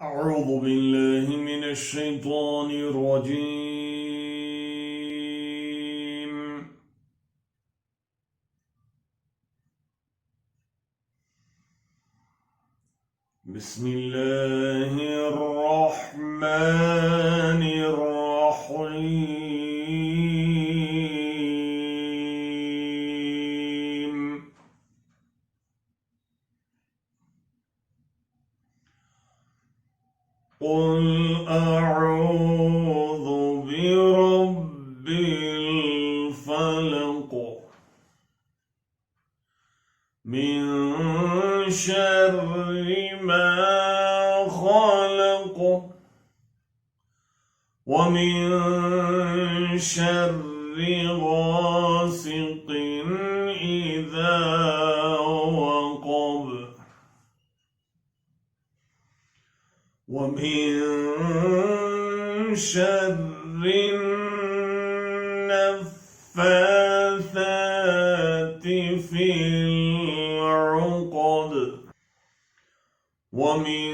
أعوذ بالله من الشيطان الرجيم. بسم الله الرحمن الرحيم. قل أعوذ برب الفلق من شر ما خلق ومن شر غاسق إذا وقب ومن شر النفاثات في العقد ومن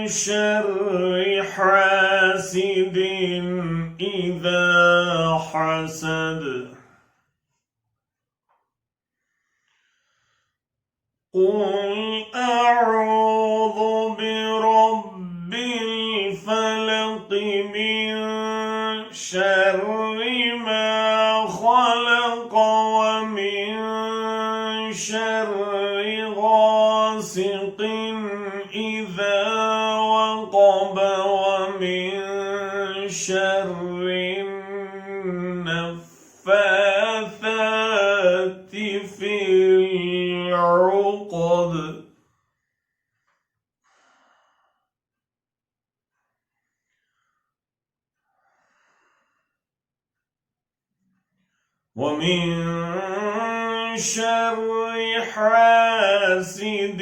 شر حاسد إذا حسد. قل أعوذ برب الفلق من شر ما خلق ومن شر غاسق إذا وقب ومن شر النفاثات في العقد ومن شر حاسد